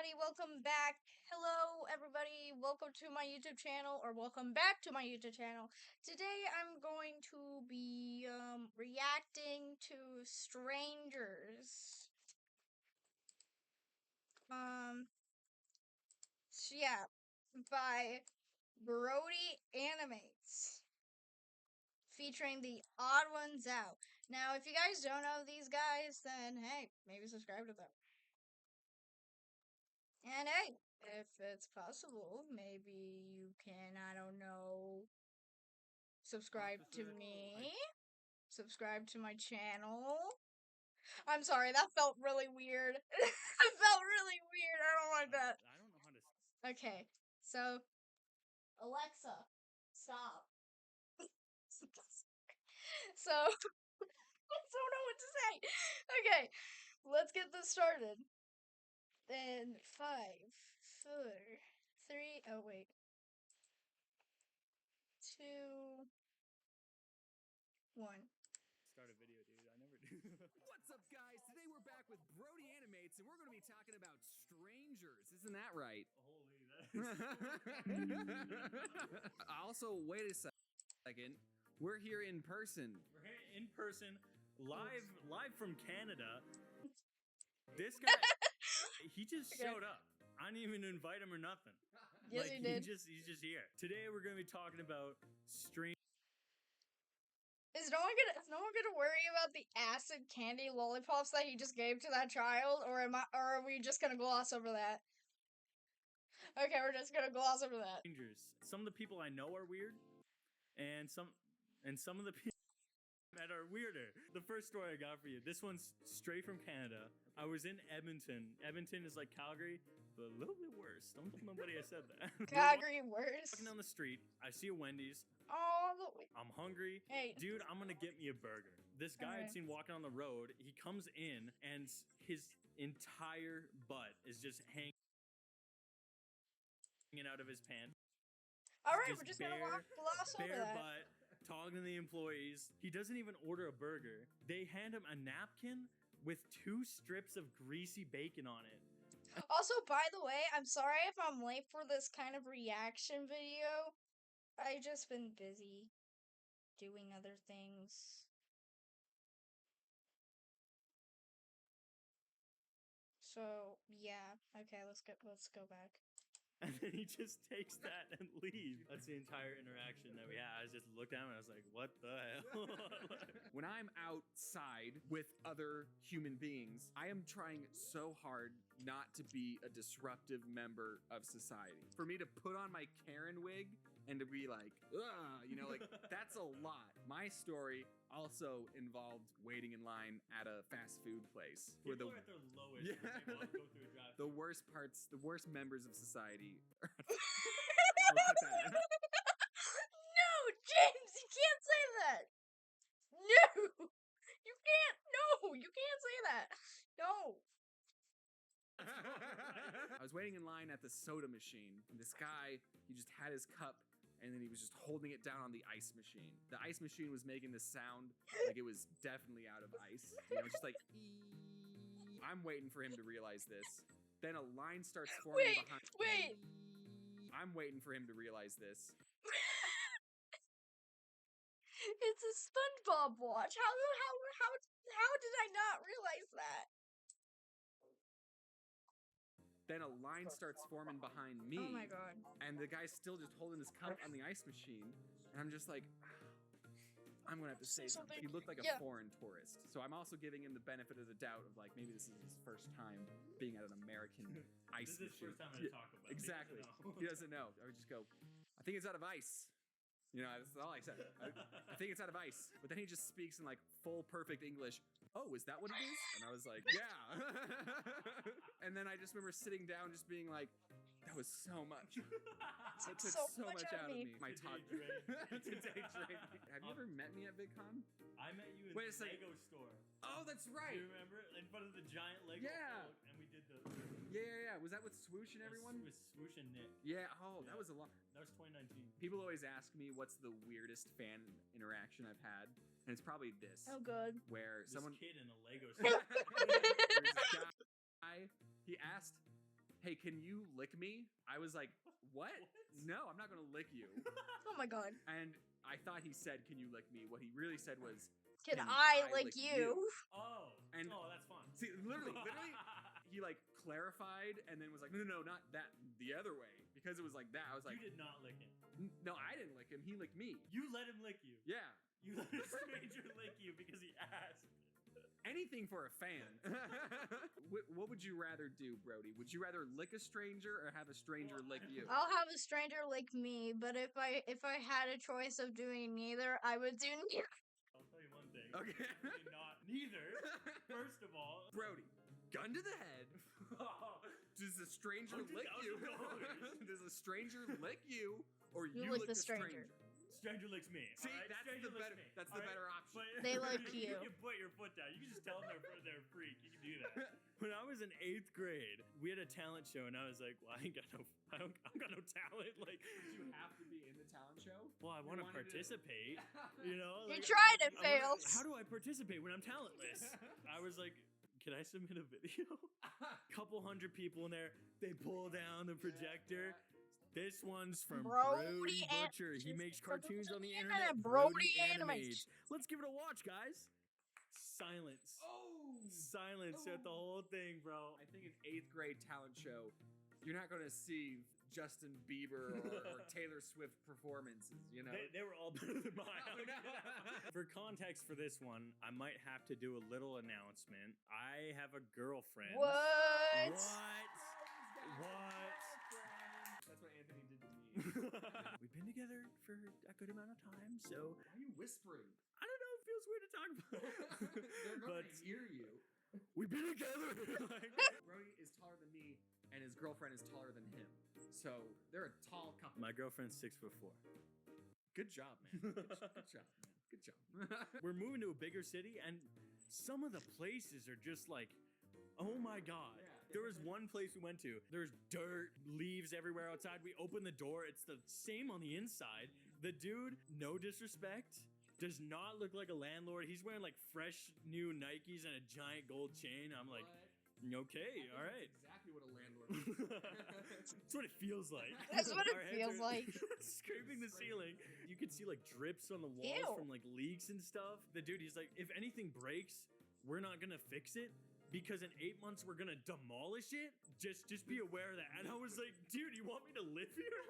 everybody. Welcome back. Hello, everybody. Welcome to my YouTube channel, or welcome back to my YouTube channel. Today, I'm going to be reacting to Strangers. Yeah, by Brody Animates, featuring the Odd Ones Out. Now, if you guys don't know these guys, then hey, maybe subscribe to them. And hey, if it's possible, maybe you can, I don't know, subscribe to me, subscribe to my channel. I'm sorry, that felt really weird. It felt really weird. I don't like that. I don't know how to. Okay, so Alexa, stop. So I don't know what to say. Okay, let's get this started. Then 5, 4, 3. Oh wait, 2, 1. Start a video, dude. I never do. What's up, guys? Today we're back with Brody Animates, and we're going to be talking about Strangers. Isn't that right? Holy, Also, wait a second. We're here in person. We're here in person, live from Canada. This guy, he just Okay. showed up. I didn't even invite him or nothing. Yes, like, you did. He's just here. Today we're gonna be talking about strange. Is no one gonna worry about the acid candy lollipops that he just gave to that child, or are we just gonna gloss over that? Okay, we're just gonna gloss over that. Strangers. Some of the people I know are weird, and some of the people that are weirder. The first story I got for you. This one's straight from Canada. I was in Edmonton. Edmonton is like Calgary, but a little bit worse. Don't tell nobody I said that. Calgary worse. Walking down the street, I see a Wendy's. Oh, I'm hungry. hey, Dude, I'm gonna get me a burger. This guy I'd Alright. seen walking on the road, he comes in and his entire butt is just hanging out of his pants. all right, Just we're just gonna gloss over bare that. butt, talking to the employees. He doesn't even order a burger. They hand him a napkin with 2 strips of greasy bacon on it. Also, by the way, I'm sorry if I'm late for this kind of reaction video. I just been busy doing other things. So yeah, okay, let's go back. And then he just takes that and leaves. That's the entire interaction that we had. I just looked at him and I was like, what the hell? When I'm outside with other human beings, I am trying so hard not to be a disruptive member of society. For me to put on my Karen wig and to be like, ugh, like that's a lot. My story also involved waiting in line at a fast food place where People are at their lowest when they go through a drive. the worst parts, the worst members of society. No, James, you can't say that. No, you can't. No, you can't say that. No. I was waiting in line at the soda machine, and this guy, he just had his cup, and then he was just holding it down on the ice machine. The ice machine was making this sound like it was definitely out of ice. Just like, I'm waiting for him to realize this. Then a line starts forming behind me. Wait. I'm waiting for him to realize this. It's a SpongeBob watch. How did I not realize that? Then a line starts forming behind me. Oh my god. And the guy's still just holding his cup on the ice machine. And I'm just like, I'm gonna have to say something. He looked like a foreign tourist. So I'm also giving him the benefit of the doubt of like, maybe this is his first time being at an American ice This is his machine. first time to talk about it. Exactly. He doesn't know. I would just go, I think it's out of ice. That's all I said. I think it's out of ice. But then he just speaks in like full perfect English. Oh, is that what it is? And I was like, yeah. And then I just remember sitting down just being like, that was so much. That took so much out of me. My talk. Today drained me. Have you ever met me at VidCon? I met you in Wait a the second. Lego store. Oh, that's Do right. you remember? In front of the giant Lego Yeah. float, and we did the Yeah. Was that with Swoosh and everyone? with Swoosh and Nick. Yeah. Oh, that Yeah. was a lot. That was 2019. People always ask me what's the weirdest fan interaction I've had, and it's probably this. Oh good. Where This someone kid in a Lego There's store. this guy, he asked, "Hey, can you lick me?" I was like, "What? No, I'm not gonna lick you." Oh my god. And I thought he said, "Can you lick me?" What he really said was, Can "Can I lick lick you? Oh, And- that's fun. See, literally, he like clarified and then was like, "No, not that, the other way," because it was like that. I was like, You did not lick him. "No, I didn't lick him. He licked me." You let him lick you. Yeah, You let a stranger lick you because he asked. anything for a fan. What would you rather do, Brody? Would you rather lick a stranger or have a stranger lick you? I'll have a stranger lick me, but if I had a choice of doing neither, I would do neither. I'll tell you one thing. Okay. Definitely not neither. First of all, Brody, gun to the head. Does a stranger lick you? $100,000. Does a stranger lick you, or You you lick lick the the stranger. stranger licks me. See, alright? that's Stranger the licks better. me, That's the alright? better option. But They like you. You can put your foot down. You can just tell them they're a freak. You can do that. When I was in 8th grade, we had a talent show, and I was like, "Well, I got no talent." Like, Did you have to be in the talent show? well, I You want to wanted to- participate. You know, You like, tried it, I wanna- failed. How do I participate when I'm talentless? I was like, "Can I submit a video?" Couple hundred people in there. They pull down the projector. This one's from Brody An- Butcher. He makes from cartoons on the the internet. internet, Brody Animates. Let's give it a watch, guys. Silence. Oh, Silence at the whole thing, bro. I think an 8th grade talent show, you're not going to see Justin Bieber or Taylor Swift performances, you know? They were all better than mine. Oh, no. For context for this one, I might have to do a little announcement. I have a girlfriend. What? What? That's what Anthony did to me. We've been together for a good amount of time, so Why are you whispering? I don't know. It feels weird to talk about. They're going But to hear you. we've been together. Like, Brody is taller than me, and his girlfriend is taller than him. So they're a tall couple. my girlfriend's 6'4". Good job, man. Good job, man. Good job. We're moving to a bigger city, and some of the places are just like, oh my god. Yeah. There was one place we went to. There's dirt, leaves everywhere outside. We open the door. It's the same on the inside. The dude, no disrespect, does not look like a landlord. He's wearing like fresh new Nikes and a giant gold chain. I'm like, okay, all right. Exactly what a landlord is. That's what it feels like. That's what it Our heads feels are like. Scraping the ceiling. You can see like drips on the walls Ew. from like leaks and stuff. The dude, he's like, if anything breaks, we're not gonna fix it. Because in 8 months we're gonna demolish it. Just be aware of that. And I was like, dude, you want me to live here?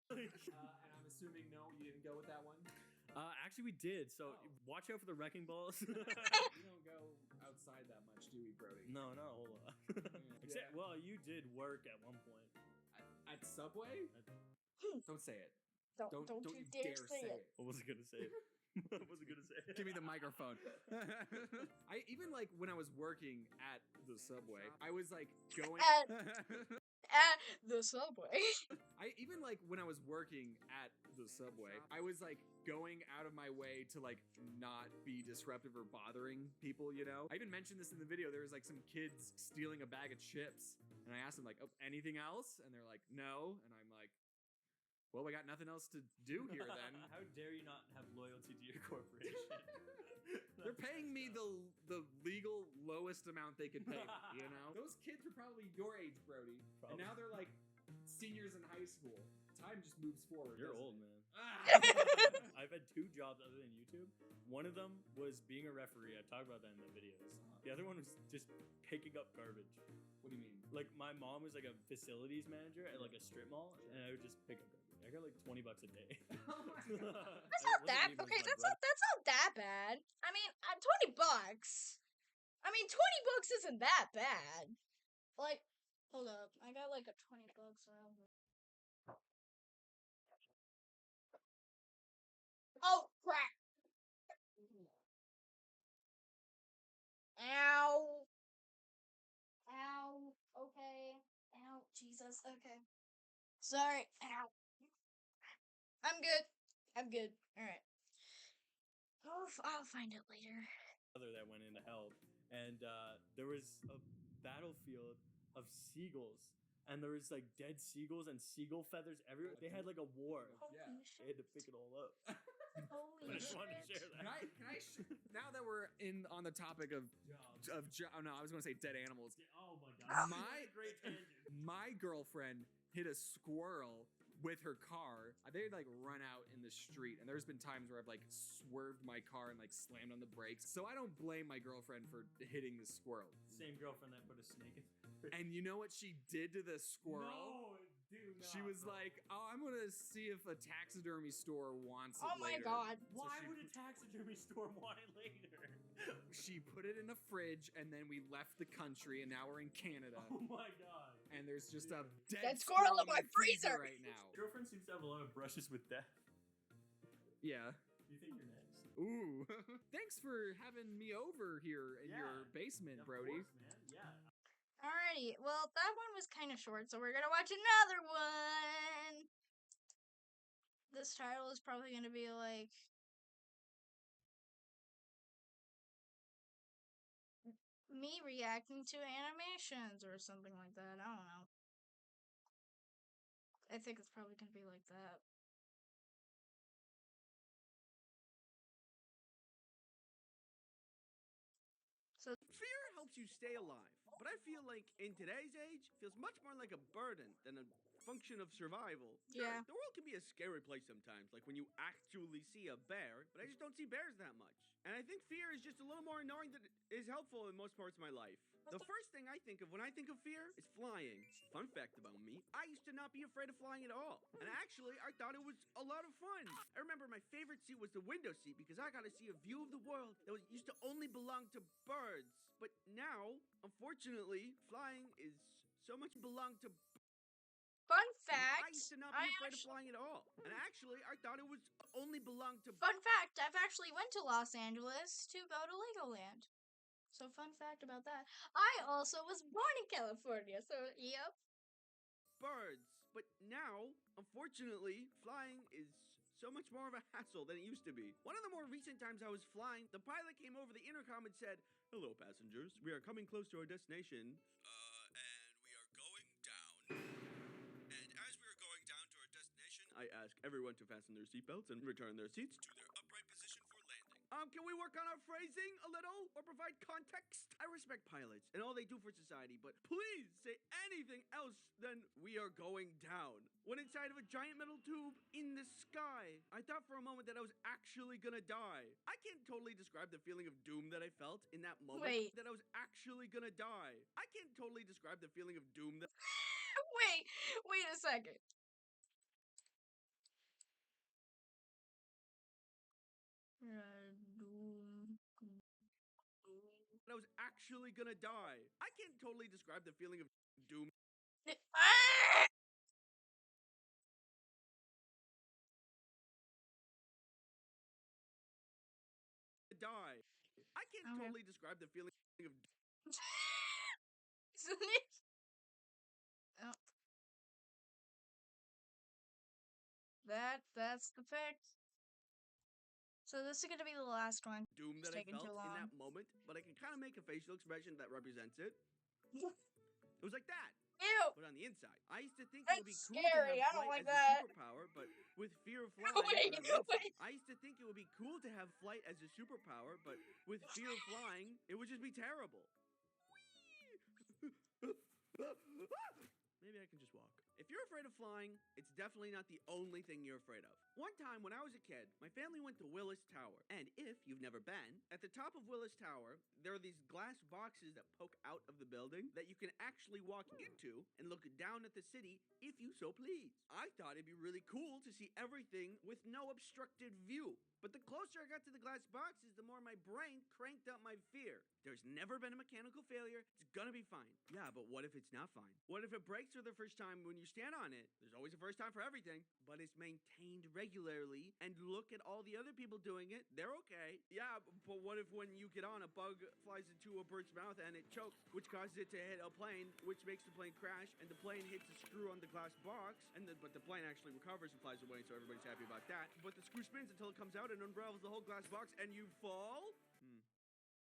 Like, And I'm assuming no, you didn't go with that one. actually, we did. So Oh. watch out for the wrecking balls. We don't go outside that much, do we, Brody? No, not a whole lot. Except, well, you did work at one point. At Subway? Don't say it. Don't you dare say it. I wasn't gonna say it. I wasn't gonna say it. Give me the microphone. I even like when I was working at the Subway, I was like going. At the Subway. I even like when I was working at the Subway, I was like going out of my way to like not be disruptive or bothering people, you know? I even mentioned this in the video. There was like some kids stealing a bag of chips, and I asked them like, "Oh, anything else?" And they're like, "No." And I'm like, "Well, we got nothing else to do here then." How dare you not have loyalty to your corporation? They're paying me the legal lowest amount they could pay me, you know? Those kids were probably your age, Brody. And now they're like seniors in high school. Time just moves forward. You're doesn't old, it? man. Ah! I've had 2 jobs other than YouTube. One of them was being a referee. I talked about that in the videos. The other one was just picking up garbage. What do you mean? Like my mom was like a facilities manager at like a strip mall, and I would just pick up garbage. I got like $20 a day. Oh my God. That's not that okay. That's not that bad. I mean, $20. I mean, $20 isn't that bad. Like, hold up, I got like a $20 around here. Oh crap! Ow! Ow! Okay. Ow! Jesus. Okay. Sorry. Ow. I'm good. I'm good. All right. I'll find it later. Other that went in to help, and there was a battlefield of seagulls, and there was like dead seagulls and seagull feathers everywhere. They had like a war. Yeah. Holy They shit! had to pick it all up. Holy I just wanted to shit! share that. Now that we're on the topic of Jobs. oh no, I was going to say dead animals. Oh my god. My- Great tangent. my girlfriend hit a squirrel with her car. They'd like run out in the street, and there's been times where I've like swerved my car and like slammed on the brakes. So I don't blame my girlfriend for hitting the squirrel. Same girlfriend that put a snake in. And you know what she did to the squirrel? No, do not. She was like, "Oh, I'm gonna see if a taxidermy store wants it Oh my later." god. So Why she- would a taxidermy store want it later? She put it in a fridge, and then we left the country, and now we're in Canada. Oh my god. And there's just a dead Dead squirrel in my freezer! right now. Girlfriend seems to have a lot of brushes with death. Yeah. You think you're next? Ooh. Thanks for having me over here in Yeah. your basement, Of Brody. course, man. Yeah. Alrighty, well, that one was kind of short, so we're gonna watch another one. This title is probably gonna be like me reacting to animations or something like that. I don't know. I think it's probably gonna be like that. So Fear helps you stay alive, but I feel like in today's age, it feels much more like a burden than a function of survival. Sure, Yeah. the world can be a scary place sometimes, like when you actually see a bear, but I just don't see bears that much. And I think fear is just a little more annoying than it is helpful in most parts of my life. The first thing I think of when I think of fear is flying. Fun fact about me, I used to not be afraid of flying at all. And actually, I thought it was a lot of fun. I remember my favorite seat was the window seat because I got to see a view of the world that used to only belong to birds. But now, unfortunately, flying is so much belong to fun I fact. used to not be afraid of flying at all. And actually, I thought it was only belonged to Fun fact, I've actually went to Los Angeles to go to Legoland. So fun fact about that. I also was born in California, so yep. birds. But now, unfortunately, flying is so much more of a hassle than it used to be. One of the more recent times I was flying, the pilot came over the intercom and said, "Hello, passengers. We are coming close to our destination. And we are going down. And as we are going down to our destination, I ask everyone to fasten their seatbelts and return their seats to their upright position for landing. Can we work on our phrasing a little or provide context? I respect pilots and all they do for society, but please say anything else than we are going down. When inside of a giant metal tube in the sky, I thought for a moment that I was actually gonna die. I can't totally describe the feeling of doom that I felt in that moment. Wait. That I was actually gonna die. I can't totally describe the feeling of doom that Wait a second. I was actually gonna die. I can't totally describe the feeling of doom. Ah! Die. I can't Okay. totally describe the feeling of Isn't it? Oh. That's the pick. So this is gonna be the last one. doom It's that I taking felt too in long. that moment, but I can kind of make a facial expression that represents it. It was like that, Ew! but on the inside. I used to think it would be That's cool scary. to I have don't flight like as that. a superpower, but with fear of flying. Wait, on the inside. wait. I used to think it would be cool to have flight as a superpower, but with fear of flying, it would just be terrible. Maybe I can just walk. If you're afraid of flying, it's definitely not the only thing you're afraid of. One time when I was a kid, my family went to Willis Tower. And if you've never been, at the top of Willis Tower, there are these glass boxes that poke out of the building that you can actually walk into and look down at the city if you so please. I thought it'd be really cool to see everything with no obstructed view. But the closer I got to the glass boxes, the more my brain cranked up my fear. There's never been a mechanical failure. It's gonna be fine. Yeah, but what if it's not fine? What if it breaks for the first time when you stand on it? There's always a first time for everything, but it's maintained regularly. And look at all the other people doing it. They're okay. Yeah, but what if when you get on, a bug flies into a bird's mouth and it chokes, which causes it to hit a plane, which makes the plane crash, and the plane hits a screw on the glass box, but the plane actually recovers and flies away, so everybody's happy about that. But the screw spins until it comes out and unravels the whole glass box, and you fall?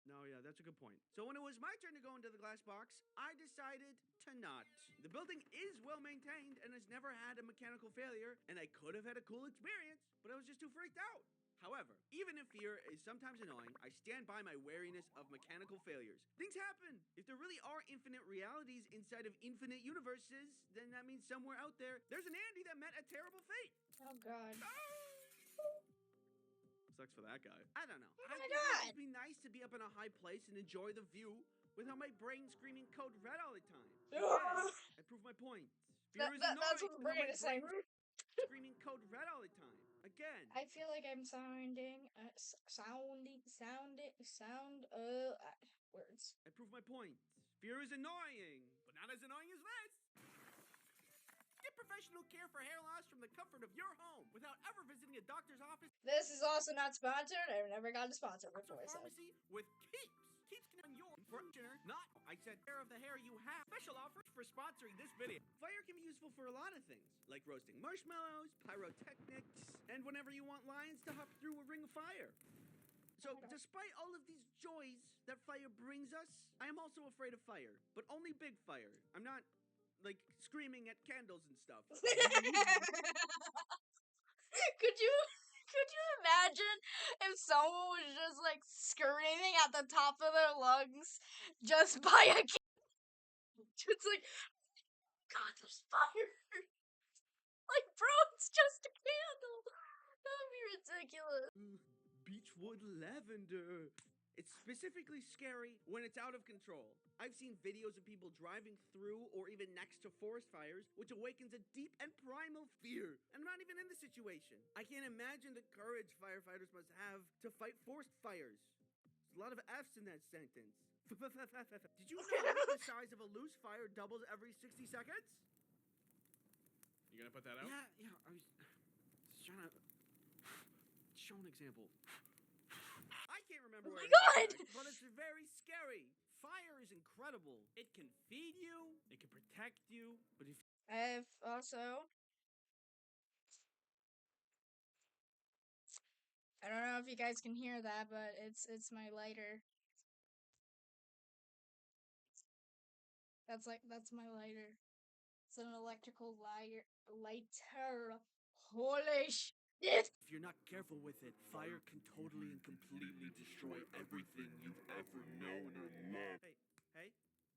No, yeah, that's a good point. So when it was my turn to go into the glass box, I decided to not. The building is well maintained and has never had a mechanical failure, and I could have had a cool experience, but I was just too freaked out. However, even if fear is sometimes annoying, I stand by my wariness of mechanical failures. Things happen. If there really are infinite realities inside of infinite universes, then that means somewhere out there, there's an Andy that met a terrible fate. Oh god. Sucks for that guy. I don't know. Oh I my think God. it'd be nice to be up in a high place and enjoy the view without my brain screaming code red all the time. Again, I prove my point. Fear is annoying That's what the without brain my is saying. screaming code red all the time. Again. I feel like I'm sounding, words. I prove my point. Fear is annoying, but not as annoying as this. Get professional care for hair loss from the comfort of your home without ever visiting a doctor's office This is also not sponsored. I've never gotten sponsored or before, so. pharmacy with Keeps. Keeps can on your furniture, not I said hair of the hair you have. Special offer for sponsoring this video. Fire can be useful for a lot of things, like roasting marshmallows, pyrotechnics, and whenever you want lions to hop through a ring of fire. So, despite all of these joys that fire brings us, I am also afraid of fire, but only big fire. I'm not, like, screaming at candles and stuff. Could you imagine if someone was just like screaming at the top of their lungs just by a it's like, God, there's fire. Like, bro, it's just a candle. That would be ridiculous. Beechwood lavender. It's specifically scary when it's out of control. I've seen videos of people driving through or even next to forest fires, which awakens a deep and primal fear. I'm not even in the situation. I can't imagine the courage firefighters must have to fight forest fires. There's a lot of F's in that sentence. Did you know that the size of a loose fire doubles every 60 seconds? You gonna put that out? Yeah, I was trying to show an example. I can't remember Oh where my it is God! exact, but it's very scary. Fire is incredible. It can feed you, it can protect you, but if I've also, I don't know if you guys can hear that, but it's my lighter. That's my lighter. It's an electrical lighter. Holy shit! you're not careful with it, fire can totally and completely destroy everything you've ever known or loved. Hey,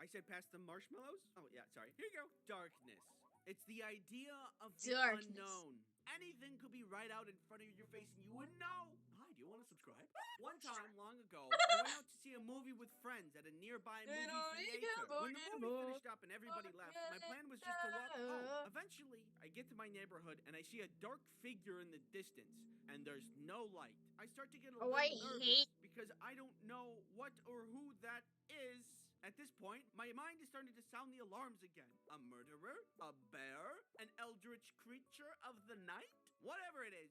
I said past the marshmallows? Oh, yeah, sorry. Here you go. Darkness. It's the idea of the Darkness. unknown. Anything could be right out in front of your face and you wouldn't know. Hi, do you want to subscribe? One time, long ago, I went out to see a movie with friends at a nearby movie theater. When the movie finished up and everybody left, my plan was just to walk home. Eventually, I get to my neighborhood and I see a dark figure in the distance, and there's no light. I start to get a Oh, little I nervous hate- because I don't know what or who that is. At this point, my mind is starting to sound the alarms again. A murderer? A bear? An eldritch creature of the night? Whatever it is.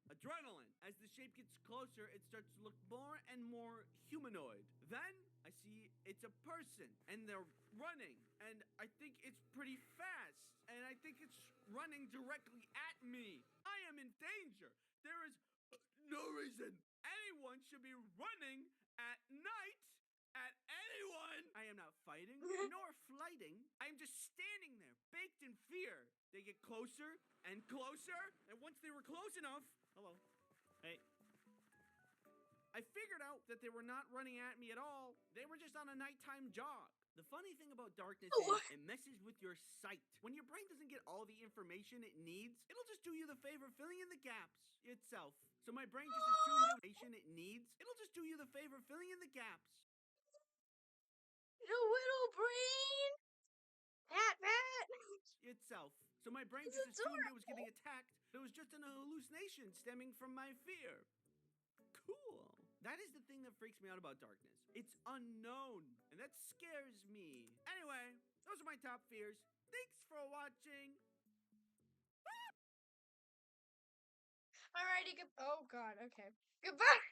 Adrenaline. As the shape gets closer, it starts to look more and more humanoid. Then, I see it's a person, and they're running, and I think it's pretty fast, and I think it's running directly at me. I am in danger. There is no reason anyone should be running at night at anyone. I am not fighting nor flighting. I am just standing there, baked in fear. They get closer and closer, and once they were close enough, hello, hey, I figured out that they were not running at me at all. They were just on a nighttime jog. The funny thing about darkness is it messes with your sight. When your brain doesn't get all the information it needs, it'll just do you the favor filling in the gaps itself. So my brain just assumes the information it needs. It'll just do you the favor filling in the gaps. The little brain! Pat! Itself. So my brain It's just assumed it was getting attacked. It was just an hallucination stemming from my fear. Cool. That is the thing that freaks me out about darkness. It's unknown, and that scares me. Anyway, those are my top fears. Thanks for watching. Alrighty, oh god, okay. Goodbye!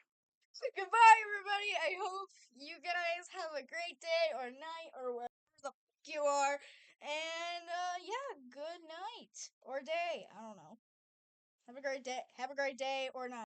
Goodbye, everybody! I hope you guys have a great day or night or wherever the fuck you are. And, yeah, good night. Or day. I don't know. Have a great day or night.